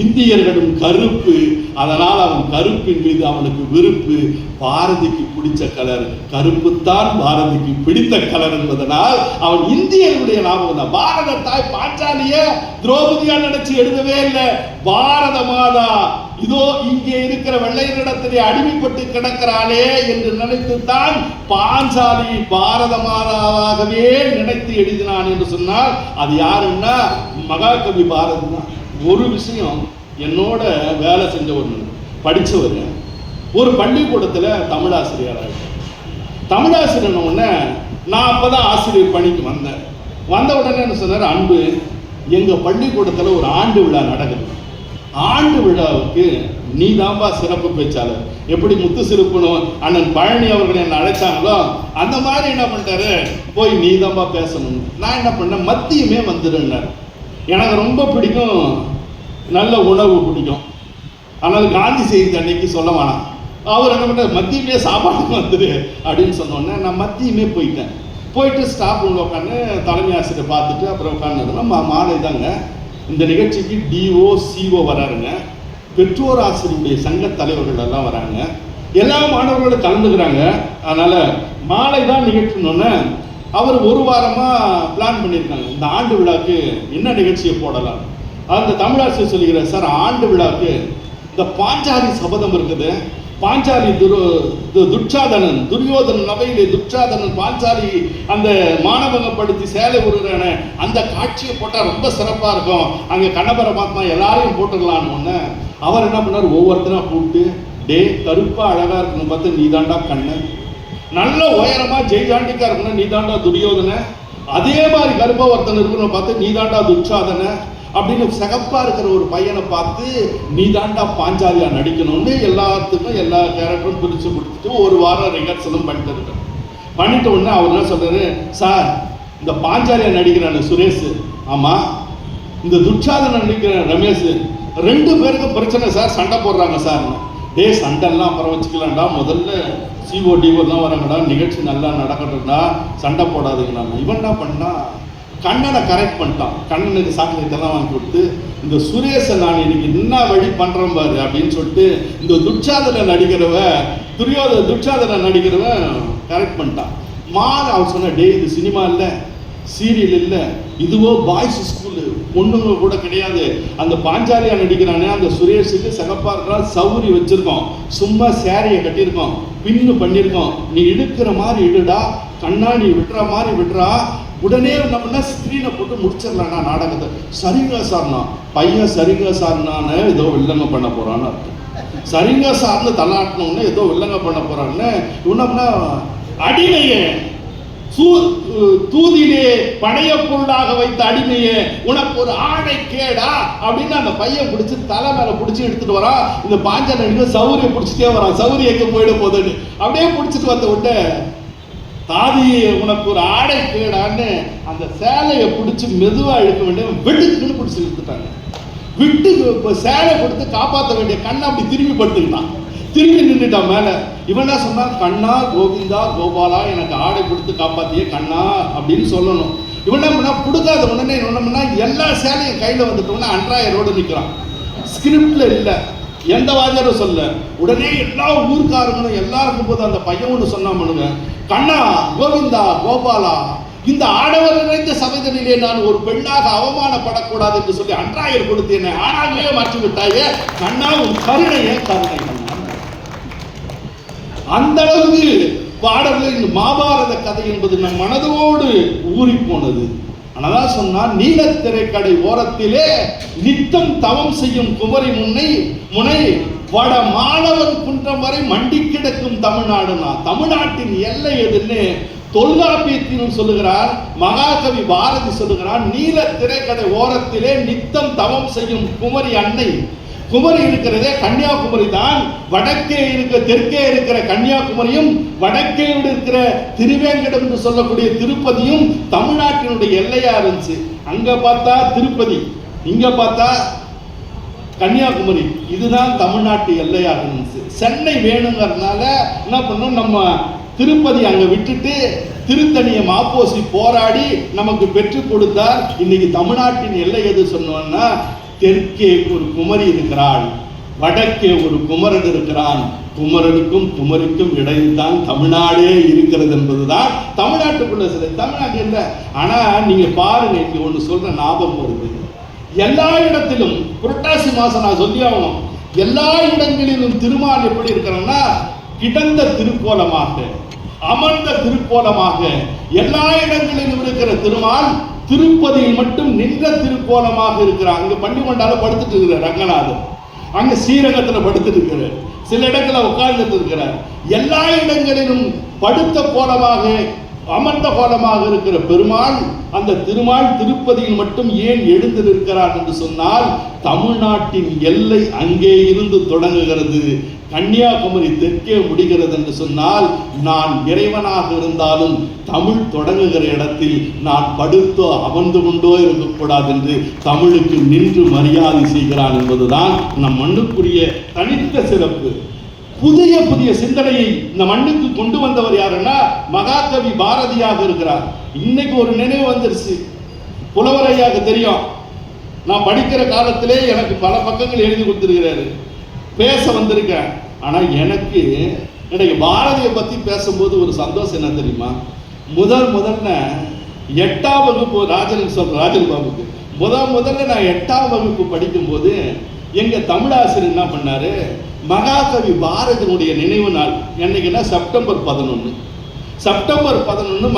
இந்தியர்களும் கருப்பு, அதனால் அவன் கருப்பின் மீது அவனுக்கு விருப்பு. பாரதிக்கு பிடிச்ச கலர் கருப்பு தான், பாரதிக்கு பிடித்த கலர் என்பதனால் அவன் இந்தியர்களுடைய ஞாபகம் தான். பாரத தாய் பாஞ்சாலிய திரௌபதியா நினைச்சு எழுதவே இல்லை. பாரத மாதா இதோ இங்கே இருக்கிற வெள்ளையரிடத்திலே அடிமைப்பட்டு கிடக்கிறாளே என்று நினைத்துத்தான் பாஞ்சாலி பாரத மாதாவாகவே நினைத்து எழுதினான் என்று சொன்னால் அது யாருன்னா மகாகவி பாரதி தான். ஒரு விஷயம், என்னோட வேலை செஞ்ச ஒரு படித்தவர் ஒரு பள்ளிக்கூடத்தில் தமிழாசிரியராக, தமிழாசிரியர் உடனே நான் அப்போ தான் ஆசிரியர் பணிக்கு வந்தேன். வந்த உடனே என்ன சொன்னார், அன்பு எங்கள் பள்ளிக்கூடத்தில் ஒரு ஆண்டு விழா நடக்குது, ஆண்டு விழாவுக்கு நீ தான்பா சிறப்பு பேச்சாளர். எப்படி முத்து சிறப்புனும் அண்ணன் பழனி அவர்கள் என்ன அழைச்சாங்களோ அந்த மாதிரி என்ன பண்ணிட்டாரு, போய் நீ தான்பா பேசணும். நான் என்ன பண்ணேன், மத்தியமே வந்துடுன்னார். எனக்கு ரொம்ப பிடிக்கும், நல்ல உணவு பிடிக்கும், ஆனால் காந்தி செய்தி அன்னைக்கு சொல்ல வேணாம். அவர் என்ன பண்ண, மத்தியமே சாப்பாட்டுக்கு வந்துடு அப்படின்னு சொன்னோன்னே நான் மத்தியமே போயிட்டேன். போயிட்டு ஸ்டாஃப் ரூமில் உட்காந்து தலைமை ஆசிரியர் பார்த்துட்டு அப்புறம் உட்காந்துருந்தோம். மாலை தாங்க இந்த நிகழ்ச்சிக்கு டிஓ சிஓ வராருங்க, பெற்றோர் ஆசிரியருடைய சங்க தலைவர்கள் எல்லாம் வராங்க, எல்லா மாணவர்களும் கலந்துக்கிறாங்க. அதனால் மாலை தான் நிகழ்ச்சினோன்னே அவர் ஒரு வாரமாக பிளான் பண்ணியிருக்காங்க, இந்த ஆண்டு விழாவுக்கு என்ன நிகழ்ச்சியை போடலாம். அந்த தமிழாசிரியர் சொல்லுகிறார், சார் ஆண்டு விழாவுக்கு இந்த பாஞ்சாலி சபதம் இருக்குது, பாஞ்சாலி துச்சாதனன் துரியோதனன் அவையிலே துச்சாதனன் பாஞ்சாலி அந்த மாணவங்கப்படுத்தி சேலை உருகிறான அந்த காட்சியை போட்டால் ரொம்ப சிறப்பாக இருக்கும், அங்கே கண்ணபர மாத்மா எல்லாரையும் போட்டுடலான்னு ஒன்று. அவர் என்ன பண்ணார், ஒவ்வொருத்தராக கூப்பிட்டு டே கருப்பா அழகாக இருக்கணும் பார்த்து நீ தாண்டா கண்ணன், நல்ல உயரமா ஜெய்ஜாண்டிக்கா இருக்கணும் நீ தாண்டா துரியோதன, அதே மாதிரி கருப்பா ஒருத்தன் இருக்கணும் பார்த்து நீ தாண்டா துச்சாதன அப்படின்னு சிகப்பா இருக்கிற ஒரு பையனை பார்த்து நீ தாண்டா பாஞ்சாலியா நடிக்கணும்னு எல்லாத்துக்கும் எல்லா கேரக்டரும் பிரிச்சு கொடுத்துட்டு ஒரு வாரம் ரிஹர்சலும் பண்ணிட்டு இருக்கேன். பண்ணிட்ட உடனே அவர் என்ன சொல்றாரு, சார் இந்த பாஞ்சாலியா நடிக்கிறான சுரேஷ், ஆமா இந்த துச்சாதன நடிக்கிற ரமேஷ், ரெண்டு பேருக்கும் பிரச்சனை சார், சண்டை போடுறாங்க சார். டே சண்டைலாம் அப்புறம் வச்சுக்கலாம்டா, முதல்ல சிஓ டிஓலாம் வராங்கடா, நிகழ்ச்சி நல்லா நடக்கட்டும்டா, சண்டை போடாதுங்கண்ணா. இவன் என்ன பண்ணா, கண்ணனை கரெக்ட் பண்ணிட்டான், கண்ணனுக்கு சாக்லேட்டெல்லாம் வாங்கி கொடுத்து இந்த சுரேஷை நான் இன்னைக்கு என்ன வழி பண்ணுறேன் பாரு அப்படின்னு சொல்லிட்டு இந்த துச்சாதன நடிக்கிறவன் கரெக்ட் பண்ணிட்டான். அவர் சொன்ன டே இது சினிமா இல்லை, சீரியல் இல்லை, இதுவோ பாய்ஸ் ஸ்கூலு, பொண்ணுங்க கூட கிடையாது. அந்த பாஞ்சாலியா நடிக்கிறானே அந்த சுரேஷுக்கு சிகப்பா இருக்கிறா, சௌரி வச்சிருக்கோம், சும்மா சேரியை கட்டியிருக்கோம், பின்னு பண்ணியிருக்கோம், நீ இழுக்கிற மாதிரி இடுடா, கண்ணாடி விட்டுற மாதிரி விட்டுறா, உடனே நம்மனா ஸ்க்ரீனை போட்டு முடிச்சிடலாம்னா நாடகத்தை. சரிங்க சார்னா பையன் சரிங்க சார்னான்னு ஏதோ வில்லங்க பண்ண போறான்னு அர்த்தம். சரிங்க சார்னு தள்ளாட்டணும்னு ஏதோ வில்லங்க பண்ண போறான்னு இவனம்னா அடிமையே தூதிலே படைய பொருளாக வைத்த அடிமையே உனக்கு ஒரு ஆடை கேடா அப்படின்னு அந்த பையன் பிடிச்சி தலை மேல பிடிச்சி எடுத்துட்டு வரான். இந்த பாஞ்சாலி சௌரியை பிடிச்சிட்டே வரான், சௌரி எங்க போயிட போகுதுன்னு அப்படியே பிடிச்சிட்டு வந்த விட்டு தாதியை உனக்கு ஒரு ஆடை கேடான்னு அந்த சேலையை பிடிச்சி மெதுவா இழுக்க வேண்டிய வெட்டுக்குன்னு பிடிச்சி இழுத்துட்டாங்க. விட்டு சேலை கொடுத்து காப்பாற்ற வேண்டிய கண்ணை அப்படி திரும்பி படுத்துக்கிட்டான், திரும்பி நின்றுட்டான் மேல. இவன் என்ன சொன்னா, கண்ணா கோவிந்தா கோபாலா எனக்கு ஆடை கொடுத்து காப்பாத்தியே கண்ணா அப்படின்னு சொல்லணும். இவன் என்ன பண்ணா, கொடுக்காத உடனே என்ன பண்ணா, எல்லா சேலையும் கையில வந்துட்டோம்னா அன்றாயரோடு நிற்கிறான். ஸ்கிரிப்ட்ல இல்லை, எந்த வாத்தியாரும் சொல்ல. உடனே எல்லா ஊர்க்காரங்களும் எல்லாருக்கும் போது அந்த பையன் ஒன்று சொன்னாமனுங்க, கண்ணா கோவிந்தா கோபாலா இந்த ஆடவர் நிறைந்த சபைதனிலே நான் ஒரு பெண்ணாக அவமானப்படக்கூடாது என்று சொல்லி அன்றாயர் கொடுத்து என்னை ஆணாகவே மாற்றி விட்டாயே கண்ணா, உன் கருணையே கருணை. அந்த அளவுக்கு பாடல்களின் மாபாரத கதை என்பது நம் மனதோடு ஊறி போனது. ஆனால் சொன்னால் நீலத்திரைக்கடை ஓரத்திலே நித்தம் தவம் செய்யும் குமரி முனை வட மாணவன் குன்றம் வரை மண்டி கிடக்கும் தமிழ்நாடுனா. தமிழ்நாட்டின் எல்லை எதுன்னு தொல்காப்பியத்திலும் சொல்லுகிறார், மகாகவி பாரதி சொல்லுகிறார். நீல திரைக்கடை ஓரத்திலே நித்தம் தவம் செய்யும் குமரி அன்னை குமரி இருக்கிறதே கன்னியாகுமரி தான். வடக்கே தெற்கே இருக்கிற கன்னியாகுமரியும் வடக்கே இருக்கிற திருவேங்கடம் என்று சொல்லக்கூடிய திருப்பதியும் தமிழ்நாட்டினுடைய எல்லையா இருந்துச்சு. அங்க பார்த்தா திருப்பதி, இங்க பார்த்தா கன்னியாகுமரி, இதுதான் தமிழ்நாட்டு எல்லையாக இருந்துச்சு. சென்னை வேணுங்கிறதுனால என்ன பண்ணோம், நம்ம திருப்பதி அங்க விட்டுட்டு திருத்தணியை மாப்போசி போராடி நமக்கு பெற்றுக் கொடுத்தார். இன்னைக்கு தமிழ்நாட்டின் எல்லை எது சொன்னோம்னா, தெற்கே ஒரு குமரி இருக்கிறாள், வடக்கே ஒரு குமரன் இருக்கிறான். குமரனுக்கும் குமரிக்கும் இடையில் தான் தமிழ்நாடே இருக்கிறது என்பதுதான் தமிழ்நாட்டுக்குள்ள சில தமிழ்நாடு இல்லை. ஆனா நீங்க பாருங்க, இங்க ஒண்ணு சொல்ற ஞாபகம் வருது. எல்லா இடத்திலும் புரட்டாசி மாசம் நான் சொல்லி ஆகணும், எல்லா இடங்களிலும் திருமால் எப்படி இருக்கிறன்னா கிடந்த திருக்கோலமாக, அமர்ந்த திருக்கோலமாக, எல்லா இடங்களிலும் இருக்கிற திருமால் திருப்பதியில் மட்டும் நின்ற திருக்கோலமாக இருக்கிறார். அங்க பண்டிகொண்டால படுத்துட்டு இருக்கிறார் ரங்கநாதர், அங்க ஸ்ரீரங்கத்தில் படுத்துட்டு இருக்கிறார், சில இடத்துல உட்கார்ந்துட்டு இருக்கிறார். எல்லா இடங்களிலும் படுத்த கோலமாக அமர்ந்த கோலமாக இருக்கிற பெருமாள், அந்த திருமால் திருப்பதியில் மட்டும் ஏன் எழுந்து நிற்கிறார் என்று சொன்னால், தமிழ்நாட்டின் எல்லை அங்கே இருந்து தொடங்குகிறது, கன்னியாகுமரி தெற்கே முடிகிறது என்று சொன்னால், நான் இறைவனாக இருந்தாலும் தமிழ் தொடங்குகிற இடத்தில் நான் படுத்தோ அமர்ந்து கொண்டோ இருக்கக்கூடாது என்று தமிழுக்கு நின்று மரியாதை செய்கிறான் என்பதுதான் நம் மண்ணுக்குரிய தனித்த சிறப்பு. புதிய புதிய சிந்தனையை இந்த மண்ணுக்கு கொண்டு வந்தவர் யாருன்னா மகாகவி பாரதியாக இருக்கிறார். இன்னைக்கு ஒரு நினைவு வந்துருச்சு, புலவரையாக தெரியும், நான் படிக்கிற காலத்திலே எனக்கு பல பக்கங்கள் எழுதி கொடுத்திருக்கிறாரு, பேச வந்திருக்கேன். ஆனா எனக்கு பாரதியை பத்தி பேசும்போது ஒரு சந்தோஷம் என்ன தெரியுமா, முதல்ல 8ஆம் வகுப்பு ராஜன் பாபுக்கு முதல்ல நான் 8ஆம் வகுப்பு படிக்கும் போது எங்க தமிழாசிரியர் என்ன பண்ணாரு, மகாகவி பாரதியினுடைய நினைவு நாள் என்னைக்குன்னா செப்டம்பர் 11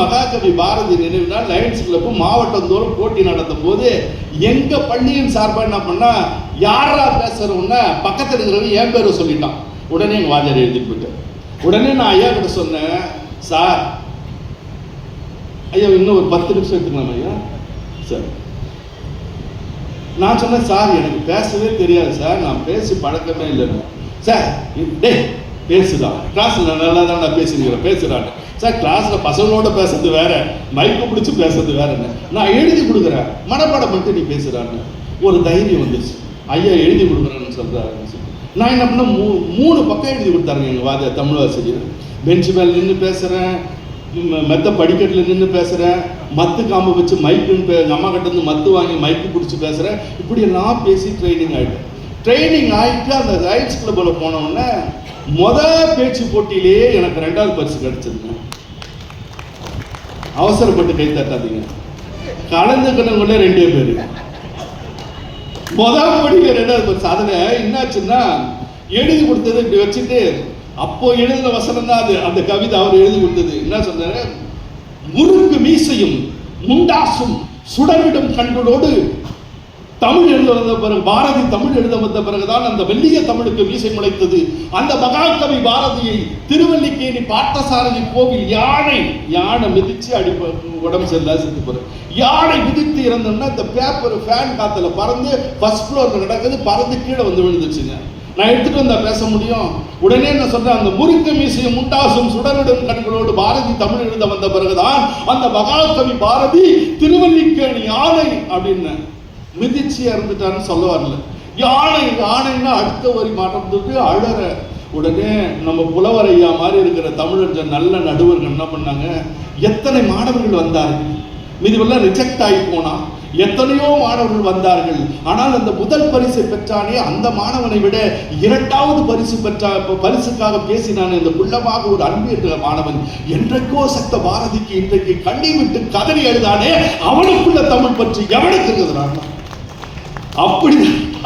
மகாகவி பாரதி நினைவு நாள். லயன்ஸ் கிளப் மாவட்டம் தோறும் போட்டி நடந்த போது எங்க பள்ளியின் சார்பாக என்ன பண்ணா, யாரா பேசுறோம்னா பக்கத்தில் இருக்கிறவங்க என் பேரை சொல்லிட்டான். உடனே எங்க வாத்தியார் எழுதி போயிட்டேன். உடனே நான் ஐயா கிட்ட சொன்னேன், சார் ஐயா இன்னும் ஒரு 10 நிமிஷம் எடுத்துக்கலாம் ஐயா சார். நான் சொன்னேன், சார் எனக்கு பேசவே தெரியாது சார், நான் பேசி பழக்கமே இல்லைன்னு. சார் டே பேசுதான், கிளாஸ்ல நல்லா தான் நான் பேசிக்கிறேன் பேசுறான் சார். கிளாஸ்ல பசங்களோட பேசுறது வேற, மைக்கு பிடிச்சி பேசுறது வேற. நான் எழுதி கொடுக்குறேன், மனப்பாடம் பண்ணிட்டு நீ பேசுறான்னு ஒரு தைரியம் வந்துச்சு. ஐயா எழுதி கொடுக்குறேன்னு சொல்றாரு. நான் என்ன பண்ண 3 பக்கம் எழுதி கொடுத்தாருங்க எங்க வாத்தியார் தமிழ் ஆசிரியர். பெஞ்சு மேல நின்று பேசுறேன், மெத்த படிக்கட்டில் நின்று பேசுகிறேன், மத்து காம்பு வச்சு மைக்குன்னு அம்மா கிட்ட இருந்து மத்து வாங்கி மைக்கு பிடிச்சி பேசுகிறேன். இப்படி எல்லாம் பேசி ட்ரைனிங் ஆகிட்டு அந்த ரைட்ஸ் கிளப்பில் போனோடனே பேச்சு போட்டியிலேயே எனக்கு 2வது பரிசு கிடைச்சதுங்க. அவசரப்பட்டு கை தட்டாதீங்க, கலந்துக்கணுங்களே 2 பேர். போட்டியில 2வது பரிசு. அதில் என்னாச்சுன்னா எழுதி கொடுத்தது இப்படி வச்சுட்டு, அப்போ எழுதின வசனம் தான் அது, அந்த கவிதை அவர் எழுதி கொடுத்தது. என்ன சொன்னாரு, முறுக்கு மீசையும் முண்டாசும் சுடர்விடும் கண்களோடு தமிழ் எழுத வந்த பிறகு, பாரதி தமிழ் எழுத வந்த பிறகுதான் அந்த வெள்ளிய தமிழுக்கு மீசை முளைத்தது. அந்த மகாகவி பாரதியை திருவல்லிக்கேணி பார்த்தசாரதி கோவில் யானை மிதிச்சு உடம்பு சரியில்லை செத்து போற யானை மிதித்து இறந்தோம்னா இந்த பேப்பர் ஃபேன் காத்துல பறந்து ஃபர்ஸ்ட் ஃப்ளோர்ல நடக்குது, பறந்து கீழே வந்து விழுந்துச்சுங்க. நான் எடுத்துட்டு வந்தா பேச முடியும். உடனே என்ன சொல்றேன், அந்த முறுக்கு மீசையும் முண்டாசும் சுடரிடும் கண்களோடு பாரதி தமிழ் எழுத வந்த பிறகுதான் அந்த மகாகவி பாரதி திருவல்லிக்கேணி யானை அப்படின்னு மிதிச்சு இறந்துட்டான்னு சொல்ல வரல. யானைன்னா அடுத்த வரி மாற்றத்துக்கு அழற. உடனே நம்ம புலவரையா மாதிரி இருக்கிற தமிழர் நல்ல நடுவர்கள் என்ன பண்ணாங்க, எத்தனை மாணவர்கள் வந்தார்கள், மீதுவெல்லாம் ரிஜெக்ட் ஆகி போனா எத்தனையோ மாணவர்கள் வந்தார்கள். ஆனால் அந்த முதல் பரிசை பெற்றானே அந்த மாணவனை விட 2வது பரிசுக்காக பேசினான் இந்த குள்ளமாக ஒரு அன்பு என்ற மாணவன். என்றைக்கோ சத்த பாரதிக்கு இன்றைக்கு கண்ணி விட்டு கதறி எழுதானே, அவனுக்குள்ள தமிழ் பற்றி எவனுக்கு இருக்கிறான். அப்படி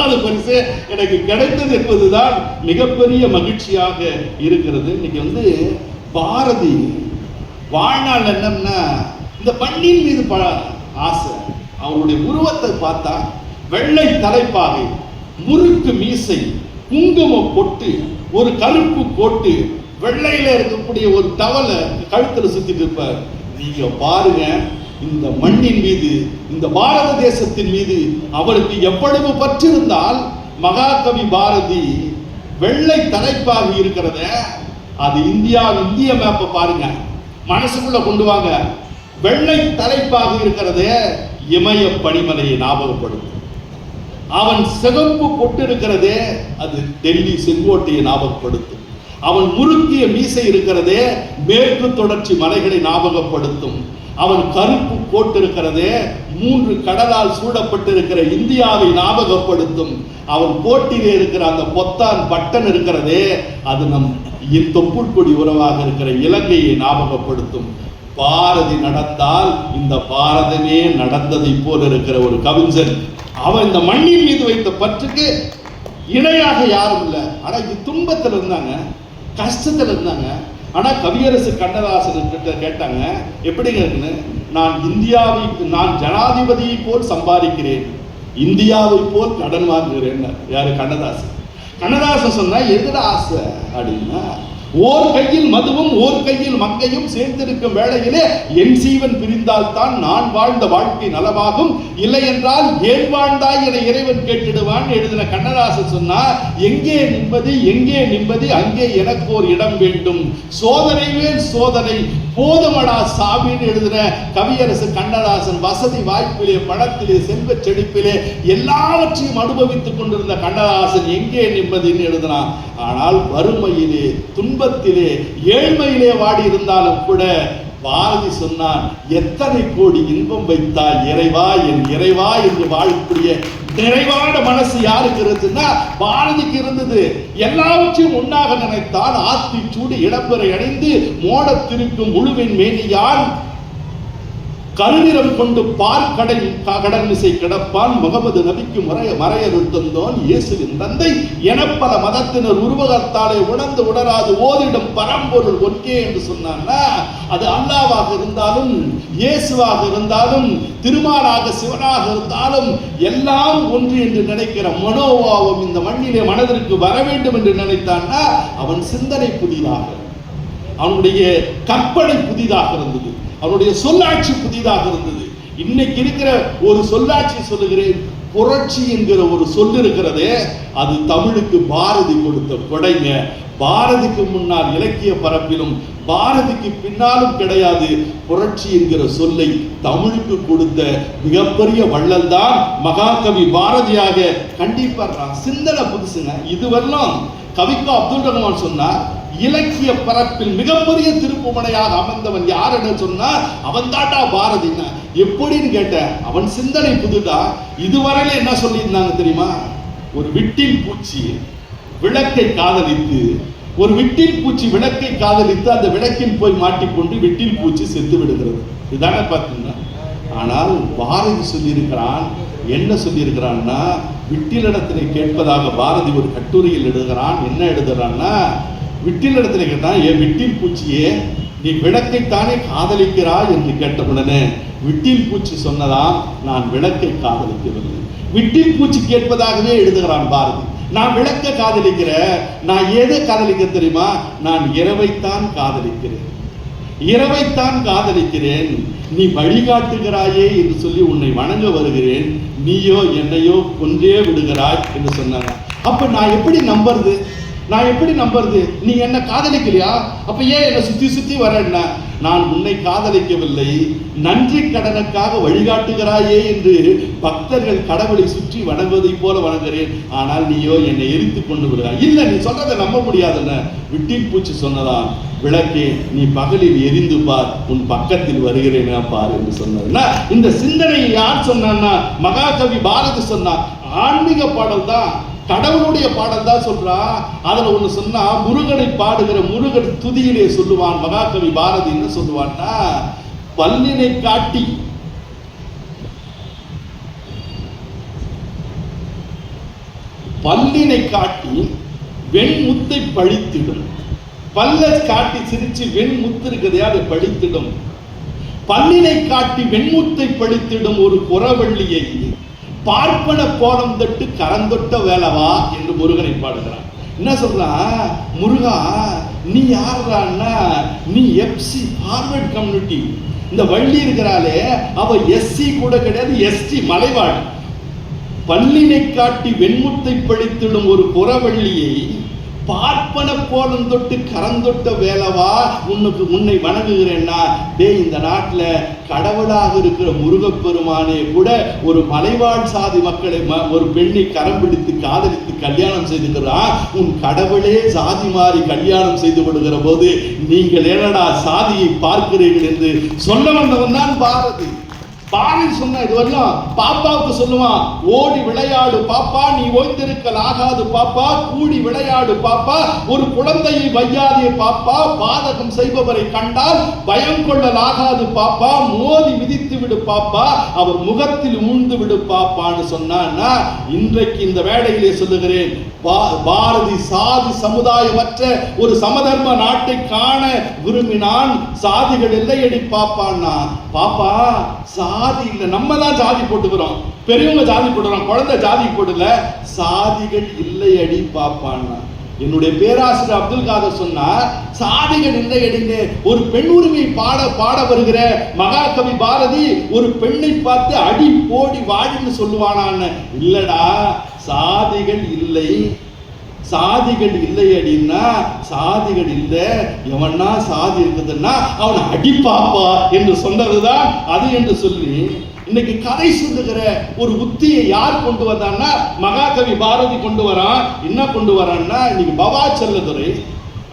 அது பரிசு எனக்கு கிடைத்தது என்பதுதான் மிகப்பெரிய மகிழ்ச்சியாக இருக்கிறது. இன்னைக்கு பாரதி வாழ்நாள் என்னன்னா, இந்த பண்ணின் மீது ஆசை. அவருடைய உருவத்தை பார்த்தா வெள்ளை தலைப்பாகை, முறுக்கு மீசை, குங்கும பொட்டு, ஒரு கருப்பு கோட்டு, வெள்ளையில இருக்கக்கூடிய ஒரு டவலை கழுத்துல சுத்திட்டு இருப்பார். நீங்க பாருங்க, இந்த மண்ணின் மீது, இந்த பாரத தேசத்தின் மீது அவருக்கு எவ்வளவு பற்றிருந்தால் மகாகவி பாரதி வெள்ளை தலைப்பாக இருக்கிறத, அது இந்திய மேப்பை பாருங்க, மனசுக்குள்ள கொண்டு வாங்க. வெள்ளை தலைப்பாக இருக்கிறது இமய பனிமலையை ஞாபகப்படுத்தும். அவன் சிகப்பு பொட்டு இருக்கிறதே அது டெல்லி செங்கோட்டையை ஞாபகப்படுத்தும். அவன் முறுக்கிய மீசை இருக்கிறதே மேற்கு தொடர்ச்சி மலைகளை ஞாபகப்படுத்தும். அவன் கருப்பு கோட்டு இருக்கிறதே 3 கடலால் சூழப்பட்டிருக்கிற இந்தியாவை ஞாபகப்படுத்தும். அவன் கோட்டிலே இருக்கிற அந்த பொத்தான் பட்டன் இருக்கிறதே அது நம் தொப்புள் கொடி உறவாக இருக்கிற இலங்கையை ஞாபகப்படுத்தும். பாரதி நடந்தால் இந்த பாரதமே நடந்ததை போல இருக்கிற ஒரு கவிஞன். அவன் இந்த மண்ணின் மீது வைத்த பற்றுக்கு இணையாக யாரும் இல்லை. ஆனா இது துன்பத்தில் இருந்தாங்க, கஷ்டத்தில் இருந்தாங்க. ஆனா கவியரசு கண்ணதாசன் கிட்ட கேட்டாங்க, எப்படிங்க இருக்குன்னு. நான் ஜனாதிபதியை போல் சம்பாதிக்கிறேன், இந்தியாவை போல் கடன் வாங்குகிறேன். யாரு? கண்ணதாசன். கண்ணதாசன் சொன்னா எதிர ஆசை அப்படின்னா, ஓர் கையில் மதுவும் ஓர் கையில் மங்கையும் சேர்ந்திருக்கும் வேளையிலே என் சீவன் பிரிந்தால் தான் நான் வாழ்ந்த வாழ்க்கை நலமாகும், இல்லை என்றால் ஏன் வாழ்ந்தாய் என இறைவன் கேட்டிடுவான் எழுதின கண்ணதாசன் சொன்னா, எங்கே நிம்மதி எங்கே நிம்மதி, அங்கே எனக்கு ஒரு இடம் வேண்டும், சோதனை மேல் சோதனை போதுமடா சாமின்னு எழுதின கவியரசு கண்ணதாசன் வசதி வாய்ப்பிலே, பணத்திலே, செல்வ செழிப்பிலே எல்லாவற்றையும் அனுபவித்துக் கொண்டிருந்த கண்ணதாசன் எங்கே நிம்மதின்னு எழுதினான். ஆனால் வறுமையிலே, துன்பத்திலே, ஏழ்மையிலே வாடி இருந்தாலும் கூட பாரதி சொன்னான், எத்தனை கோடி இன்பம் வைத்தாய் இறைவா என் இறைவா என்று வாழக்கூடிய நிறைவான மனசு யாருக்கு இருந்துன்னா பாரதிக்கு இருந்தது. எல்லாவற்றையும் ஒன்றாக நினைத்தான். ஆத்தி சூடி இளம்பெறை அணிந்து மோடத்திருக்கும் முழுவின் மேனியான் கருநிறம் கொண்டு கடல் மிசை கிடப்பான் முகமது நபிக்கு மறையருள் தந்தோன் இயேசுவின் தந்தை எனப்பல மதத்தினர் உருவகத்தாலே உணர்ந்து உணராது ஓதிடும் பரம்பொருள் ஒன்றே என்று சொன்னான்னா, அது அல்லாவாக இருந்தாலும் இயேசுவாக இருந்தாலும் திருமாலாக சிவனாக இருந்தாலும் எல்லாம் ஒன்று என்று நினைக்கிற மனோபாவம் இந்த மண்ணிலே மனதிற்கு வர வேண்டும் என்று நினைத்தான்னா அவன் சிந்தனை புதிதாக, அவனுடைய கற்பனை புதிதாக இருந்தது, அவருடைய சொல்லாட்சி புதிதாக இருந்தது. இன்னைக்கு இருக்கிற ஒரு சொல்லாட்சி சொல்லுகிறேன், புரட்சி என்கிற ஒரு சொல் இருக்கிறதே அது தமிழுக்கு பாரதி கொடுத்த கொடைங்க. பாரதிக்கு முன்னால் இலக்கிய பரப்பிலும் பாரதிக்கு பின்னாலும் கிடையாது. புரட்சி என்கிற சொல்லை தமிழுக்கு கொடுத்த மிகப்பெரிய வள்ளல் தான் மகாகவி பாரதியாக. கண்டிப்பா சிந்தனை புதுசுங்க. இதுவரையும் கவிக்கோ அப்துல் ரஹ்மான் சொன்னார், இலக்கிய பரப்பில் மிகப்பெரிய திருப்புமனையாக அமர்ந்தவன் யார் என்று சொன்னார், அவன் தாட்டா பாரதினா. எப்படின்னு கேட்ட அவன் சிந்தனை புதுதா. இதுவரையில என்ன சொல்லியிருந்தாங்க தெரியுமா? ஒரு விட்டில் பூச்சி விளக்கை காதலித்து, ஒரு விட்டில் பூச்சி விளக்கை காதலித்து அந்த விளக்கில் போய் மாட்டிக்கொண்டு விட்டில் பூச்சி செத்து விடுகிறது. இதுதானே பார்த்தீங்கன்னா. ஆனால் பாரதி சொல்லியிருக்கிறான், என்ன சொல்லியிருக்கிறான்னா, விட்டிலிடத்திலே கேட்பதாக பாரதி ஒரு கட்டுரையில் எழுதுகிறான். என்ன எழுதுறான்னா, விட்டிலிடத்திலே கேட்டான், ஏ விட்டில் பூச்சியே நீ விளக்கைத்தானே காதலிக்கிறாய் என்று கேட்டவுடனே விட்டில் பூச்சி சொன்னதாம், நான் விளக்கை காதலிக்கவில்லை. விட்டில் பூச்சி கேட்பதாகவே எழுதுகிறான் பாரதி. நான் விளக்க காதலிக்கிறேன், நான் எதை காதலிக்க தெரியுமா? நான் இரவைத்தான் காதலிக்கிறேன், இரவைத்தான் காதலிக்கிறேன். நீ வழிகாட்டுகிறாயே என்று சொல்லி உன்னை வணங்க வருகிறேன், நீயோ என்னையோ கொன்றே விடுகிறாய் என்று சொன்னாங்க. அப்ப நான் எப்படி நம்புறது? நான் எப்படி நம்புறது? நீ என்ன காதலிக்கலையா? அப்ப ஏன் என்ன சுத்தி சுத்தி வரேன்னா? நான் உன்னை காதலிக்கவில்லை, நன்றி கடனுக்காக வழிகாட்டுகிறாயே என்று பக்தர்கள் கடவுளை சுற்றி வணங்குவதை போல வணங்குகிறேன். ஆனால் நீயோ என்னை எரித்து கொண்டு விடுகிறாய். இல்ல, நீ சொல்றதை நம்ப முடியாதுன்னு விட்டில் பூச்சி சொன்னதான், விளக்கே நீ பகலில் எரிந்து பார், உன் பக்கத்தில் வருகிறேனா பார் என்று சொன்னதுன்னா, இந்த சிந்தனையை யார் சொன்னான்னா மகாகவி பாரதி சொன்னார். ஆன்மீக பாடல் தான், கடவுளுடைய பாடல் தான் சொல்றான். அதுல ஒண்ணு சொன்னா, முருகனை பாடுகிற முருகன் துதியிலே சொல்லுவான் மகாகவி பாரதி. என்ன சொல்லுவான்னா, பல்லினை காட்டி பல்லினை காட்டி வெண்முத்தை பழித்திடும். பல்ல காட்டி சிரிச்சு வெண்முத்து இருக்கிறதையா அதை பழித்திடும். பல்லினை காட்டி வெண்முத்தை பழித்திடும் ஒரு புறவள்ளியை பார்ப்பன கோலம் தொட்டு கரந்தொட்ட வேலவா என்று முருகனை பாடுகிறான். என்ன சொல்றான், முருகா நீ யாருன்னா, நீ எஃப்சி ஃபார்வர்ட் கம்யூனிட்டி. இந்த வள்ளி இருக்கிறாளே அவ எஸ்சி கூட கிடையாது, எஸ்டி மலைவாழ். பல்லினை காட்டி வெண்முத்தை பழித்திடும் ஒரு புறவள்ளியை பார்ப்பன கோலம் தொட்டு கரந்தொட்ட வேலவா உன்னை வணங்குகிறேன்னா, இந்த நாட்டில் கடவுளாக இருக்கிற முருகப்பெருமானே கூட ஒரு மலைவாழ் சாதி மக்களை ஒரு பெண்ணை கரம் பிடித்து காதலித்து கல்யாணம் செய்துகிறான். உன் கடவுளே சாதி மாறி கல்யாணம் செய்து விடுகிற போது நீங்கள் என்னடா சாதியை பார்க்கிறீர்கள் என்று சொல்ல வந்தவன் தான் பாரதி. பாரதி சொன்ன இதுவெல்லாம் பாப்பாவுக்கு சொல்லுவான், ஓடி விளையாடு பாப்பா, நீ ஓய்ந்திருக்கல் ஆகாது பாப்பா, கூடி விளையாடு பாப்பா, ஒரு குழந்தையை வையாதே பாப்பா, பாதகம் செய்பவரை கண்டால் பயம் கொள்ளல் ஆகாது பாப்பா, மோதி மிதித்து விடு பாப்பா, அவர் முகத்தில் ஊழ்ந்து விடு பாப்பான்னு சொன்னா, இன்றைக்கு இந்த வேளையிலே சொல்லுகிறேன், பாரதி சாதி சமுதாயமற்ற ஒரு சமதர்ம நாட்டை காண விரும்பினான். சாதிகள் இல்லையடி பாப்பான்னா, பாப்பா சாதி இல்லை, நம்ம தான் ஜாதி போட்டுக்கிறோம், பெரியவங்க ஜாதி போட்டுக்கிறோம், குழந்தை ஜாதி போடல, சாதிகள் இல்லையடி பாப்பான்னா. என்னுடைய பேராசிரியர் அப்துல் காதர் சொன்னார், சாதிகள் இல்லை அடிங்க. ஒரு பெண் உரிமை பாட வருகிற மகாகவி பாரதி ஒரு பெண்ணை பார்த்து அடி போடி வாடின்னு சொல்லுவானான்னு. இல்லடா, சாதிகள் இல்லை, சாதிகள் இல்லை அப்படின்னா, சாதிகள் இல்லை, எவனா சாதி இருக்குதுன்னா அவனை அடிப்பாப்பா என்று சொன்னதுதான் அது என்று சொல்லி இன்னைக்கு கதை சொல்லுகிற ஒரு உத்தியை யார் கொண்டு வந்தான்னா மகாகவி பாரதி கொண்டு வரான். என்ன கொண்டு வரான்னா, இன்னைக்கு பவா செல்லதுரை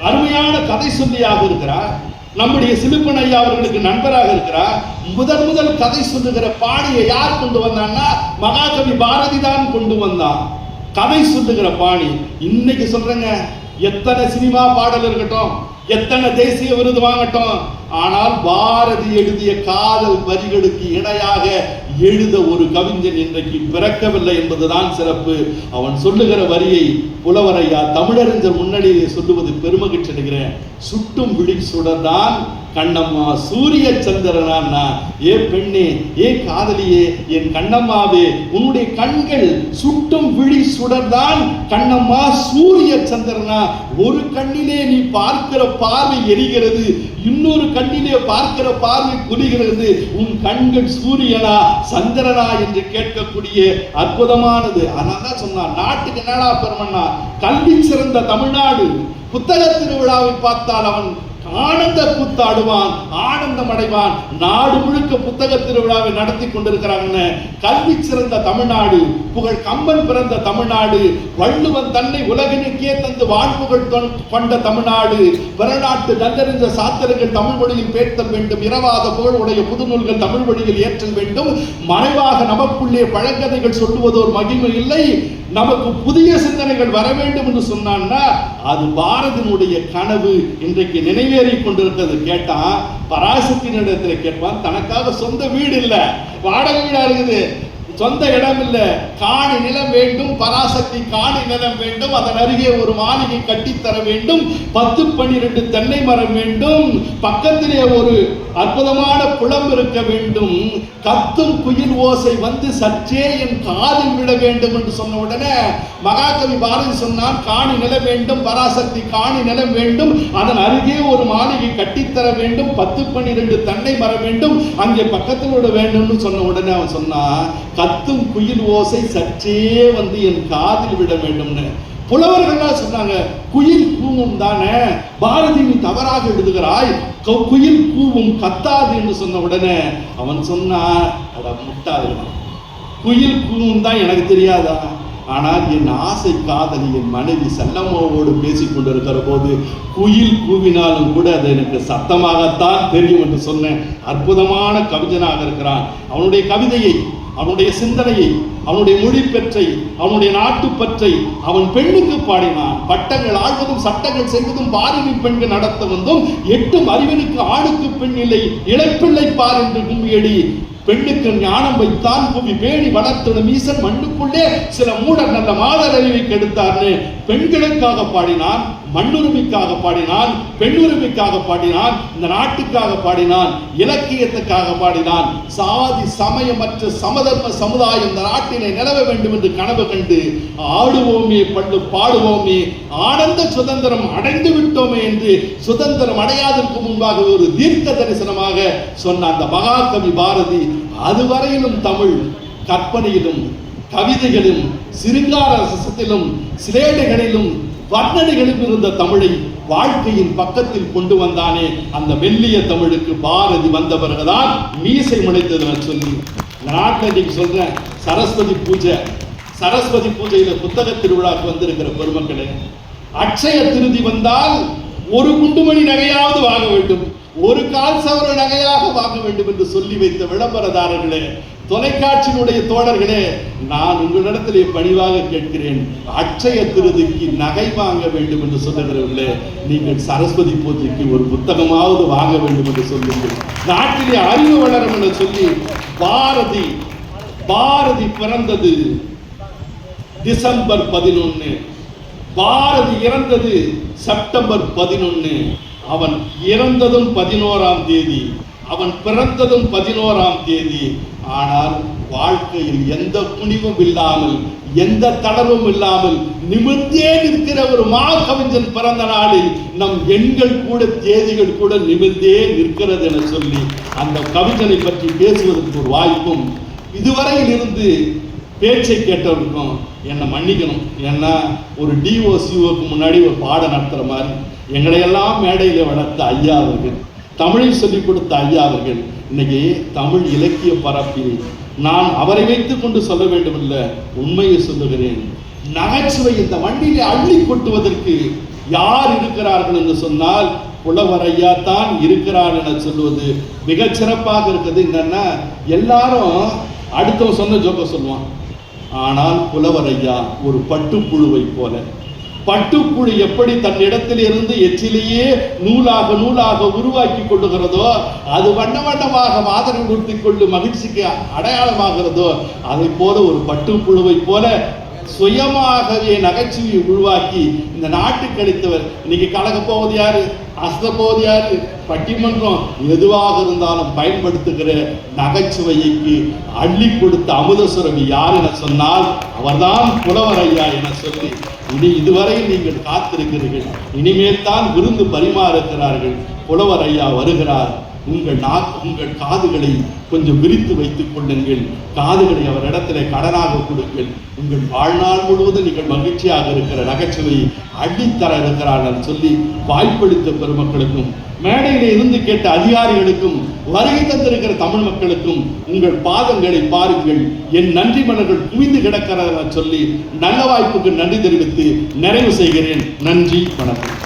அருமையான கதை சொல்லியாக இருக்கிறார், நம்முடைய சிலுப்பன் ஐயா அவர்களுக்கு நண்பராக இருக்கிறார். முதல் கதை சொல்லுகிற பாணியை யார் கொண்டு வந்தான்னா மகாகவி பாரதி தான் கொண்டு வந்தான். கதை சொல்லுகிற பாணி இன்னைக்கு சொல்றேங்க, எத்தனை சினிமா பாடல் இருக்கட்டும், எத்தனை தேசிய விருது வாங்கட்டும், ஆனால் பாரதி எழுதிய காதல் வரிகளுக்கு இணையாக எழுத ஒரு கவிஞன் இன்றைக்கு பிறக்கவில்லை என்பதுதான் சிறப்பு. அவன் சொல்லுகிற வரியை புலவரையா தமிழறிஞர் முன்னணியிலே சொல்லுவது பெருமகிழ்ச்சி அடைகிறேன். சுட்டும் விழி சுடர்தான் கண்ணம்மா சூரிய சந்திரனா, ஏ பெண்ணே, ஏ காதலியே, என் கண்ணம்மாவே, உன்னுடைய கண்கள் சுட்டும் விழி சுடர்தான் கண்ணம்மா சூரிய சந்திரனா. ஒரு கண்ணிலே நீ பார்க்கிற பார்வை எரிகிறது, இன்னொரு கண்ணிலே பார்க்கிற பார்வை புரிகிறது. உன் கண்கள் சூரியனா சந்திரனா என்று கேட்கக்கூடிய அற்புதமானது. அதனால்தான் சொன்னான், நாட்டுக்கு என்னடா பெருமன்னா, கல்வி சிறந்த தமிழ்நாடு. புத்தக திருவிழாவை பார்த்தால் அவன் ஆனந்த கூத்தாடுவான், ஆனந்தம் அடைவான். நாடு முழுக்க புத்தக திருவிழாவை நடத்தி கொண்டிருக்கிறாங்க. கல்வி சிறந்த தமிழ்நாடு, புகழ் கம்பன் பிறந்த தமிழ்நாடு, வள்ளுவன் தன்னை உலகினுக்கே தந்து வாழ்வுகள் கொண்ட தமிழ்நாடு, பிறநாட்டு நல்லறிந்த சாத்திரங்கள் தமிழ் மொழியில் பேர்த்தல் வேண்டும், இரவாத புகழ் உடைய புதுநூல்கள் தமிழ் மொழியில் ஏற்றல் வேண்டும், மறைவாக நமக்குள்ளே பழங்கதைகள் சொல்லுவதோர் மகிமை இல்லை, நமக்கு புதிய சிந்தனைகள் வர வேண்டும் என்று சொன்னான்னா அது பாரதியினுடைய கனவு இன்றைக்கு நிறைவேறி கொண்டிருக்கிறது. கேட்டா பராசக்தியினிடத்தில் கேட்பான், தனக்காக சொந்த வீடு இல்ல, வாடகை வீடா இருக்குது, சொந்த இடம் இல்ல, காணி நிலம் வேண்டும், பராசக்தி காணி நிலம் வேண்டும், அதன் அருகே ஒரு மாளிகை கட்டித்தர வேண்டும், 10-12 தென்னை மரம் வேண்டும், பக்கத்திலே ஒரு அற்புதமான குளம் இருக்க வேண்டும், கத்தும் குயில் ஓசை வந்து சற்றே என் காதில் விட வேண்டும் என்று சொன்ன உடனே மகாகவி பாரதி சொன்னான், காணி நிலம் வேண்டும், பராசக்தி காணி நிலம் வேண்டும், அதன் அருகே ஒரு மாளிகை கட்டித்தர வேண்டும், 10-12 தென்னை மரம் வேண்டும், அங்கே பக்கத்தில் விட வேண்டும் சொன்ன உடனே அவன் சொன்னான், கத்தும் குயில் ஓசை சற்றே வந்து என் காதில் விட வேண்டும்னு. புலவர்கள் சொன்னாங்க, குயில் கூவும் தானே, பாரதி நீ தவறாக எழுதுகிறாய், குயில் கூவும் கத்தாது என்று சொன்ன உடனே அவன் சொன்னான், அட முட்டாது, குயில் கூவும் தான் எனக்கு தெரியாதா, ஆனால் என் ஆசை காதலி என் மனைவி செல்லம்மாவோடு பேசிக் கொண்டிருக்கிற போது குயில் கூவினாலும் கூட அது எனக்கு சத்தமாகத்தான் தெரியும் என்று சொன்ன அற்புதமான கவிஞனாக இருக்கிறான். அவனுடைய கவிதையை, அவனுடைய சிந்தனையை, அவனுடைய மொழி பெற்றை, அவனுடைய நாட்டுப்பற்றை அவன் பெண்ணுக்கு பாடினான். பட்டங்கள் ஆழ்வதும் சட்டங்கள் செய்வதும் பாரினி பெண்கள் நடத்த வந்தும் 8 அறிவனுக்கு ஆணுக்கு பெண் இல்லை, இளைப்பிள்ளை பார் என்று கும்பியடி, பெண்ணுக்கு ஞானம் வைத்தான் புவி பேணி வளர்த்திடும் ஈசன், மண்ணுக்குள்ளே சில மூடர் நல்ல மாதர் அறிவை கெடுத்தார்னு பெண்களுக்காக பாடினான், மண்ணுரிமைக்காக பாடினான், பெண்ணுரிமைக்காக பாடினான், இந்த நாட்டுக்காக பாடினான், இலக்கியத்துக்காக பாடினான். சாதி சமயமற்ற சமதர்ம சமுதாயம் இந்த நாட்டினை நிலவ வேண்டும் என்று கனவு கண்டு ஆடுவோமே பள்ளு பாடுவோமே, ஆனந்த சுதந்திரம் அடைந்து விட்டோமே என்று சுதந்திரம் அடையாதற்கு முன்பாக ஒரு தீர்க்க தரிசனமாக சொன்ன அந்த மகாகவி பாரதி அதுவரையிலும் தமிழ் கற்பனையிலும் கவிதைகளும் சிருங்கார ரசத்திலும் சிலேடைகளிலும் வர்ணனைகளிலும் இருந்த தமிழை வாழ்க்கையின் பக்கத்தில் கொண்டு வந்தானே, அந்த மெல்லிய தமிழுக்கு பாரதி வந்த பிறகுதான் மீசை முளைத்தது சொல்லி நாட்டில் இன்னைக்கு சொல்றேன். சரஸ்வதி பூஜையில புத்தக திருவிழாக்கு வந்திருக்கிற பெருமக்களே, அட்சய திருதி வந்தால் ஒரு குண்டுமணி நகையாவது வாங்க வேண்டும், ஒரு கால் சவர நகையாக வாங்க வேண்டும் என்று சொல்லி வைத்த விளம்பரதாரர்களே, தொலைக்காட்சியினுடைய தோழர்களே, நான் உங்களிடத்திலே பணிவாக கேட்கிறேன், அட்சய திருதிக்கு நகை வாங்க வேண்டும் என்று சொல்லுகிறவர்களே, நீங்கள் சரஸ்வதி பூஜைக்கு ஒரு புத்தகமாவது வாங்க வேண்டும் என்று சொல்லுங்கள். நாட்டிலே அறிவு வளரும் என்று சொல்லி பாரதி பிறந்தது டிசம்பர் 11, பாரதி இறந்தது செப்டம்பர் 11. அவன் இறந்ததும் 11ஆம் தேதி, அவன் பிறந்ததும் 11ஆம் தேதி. ஆனால் வாழ்க்கையில் எந்த குனிவும் இல்லாமல், எந்த தளர்வும் இல்லாமல் நிமிர்ந்தே நிற்கிற ஒரு மா கவிஞன் பிறந்த நாளில் நம் எண்கள் கூட, தேதிகள் கூட நிமிர்ந்தே நிற்கிறது என சொல்லி அந்த கவிஞனை பற்றி பேசுவதற்கு ஒரு வாய்ப்பும், இதுவரையில் இருந்து பேச்சை கேட்டவருக்கும் என்னை மன்னிக்கணும். ஏன்னா ஒரு டிஓசிஓக்கு முன்னாடி ஒரு பாடம் நடத்துகிற மாதிரி எங்களையெல்லாம் மேடையில் வளர்த்த ஐயா அவர்கள், தமிழை சொல்லிக் கொடுத்த ஐயா அவர்கள், இன்னைக்கு தமிழ் இலக்கிய பரப்பில் நான் அவரை வைத்துக் கொண்டு சொல்ல வேண்டும் இல்ல, உண்மையை சொல்லுகிறேன். நகைச்சுவை இந்த வண்டியிலே அள்ளி கொட்டுவதற்கு யார் இருக்கிறார்கள் என்று சொன்னால் புலவர் ஐயா தான் இருக்கிறார் என சொல்லுவது மிகச் சிறப்பாக இருக்குது. என்னன்னா எல்லாரும் அடுத்தவன் சொன்ன ஜோக்க சொல்லுவான், ஆனால் புலவர் ஐயா ஒரு பட்டுப்புழுவை போல, பட்டுப்புழு எப்படி தன்னிடத்தில் இருந்து எச்சிலேயே நூலாக உருவாக்கி கொள்ளுகிறதோ, அது வண்ண வண்ணமாக மாதிரி உடுத்திக் கொண்டு மகிழ்ச்சிக்கு அடையாளமாகிறதோ, அதை போல ஒரு பட்டுப்புழுவை போல சுயமாகவே நகைச்சுவையை உருவாக்கி இந்த நாட்டுக்கு அளித்தவர். இன்னைக்கு கலக்க போவது யாரு, அசத போவது யாரு, பட்டிமன்றம் எதுவாக இருந்தாலும் பயன்படுத்துகிற நகைச்சுவைக்கு அள்ளி கொடுத்த அமுதசுரவி யார் என சொன்னால் அவர்தான் புலவர் ஐயா என சொல்லி இனி இதுவரை நீங்கள் காத்திருக்கிறீர்கள். இனிமேல் தான் விருந்து பரிமாறுகிறார்கள். புலவர் ஐயா வருகிறார். உங்கள் காதுகளை கொஞ்சம் விரித்து வைத்துக் கொள்ளுங்கள். காதுகளை அவரிடத்திலே கடனாக கொடுங்கள். உங்கள் வாழ்நாள் முழுவதும் நீங்கள் மகிழ்ச்சியாக இருக்கிற நகைச்சுவையை அள்ளித்தர இருக்கிறார்கள் சொல்லி வாய்ப்பளித்த பெருமக்களுக்கும், மேடையிலே இருந்து கேட்ட அதிகாரிகளுக்கும், வருகை தந்திருக்கிற தமிழ் மக்களுக்கும் உங்கள் பாதங்களை பாருங்கள், என் நன்றி மலர்கள் குவிந்து கிடக்கிறத சொல்லி நல்ல வாய்ப்புக்கு நன்றி தெரிவித்து நிறைவு செய்கிறேன். நன்றி, வணக்கம்.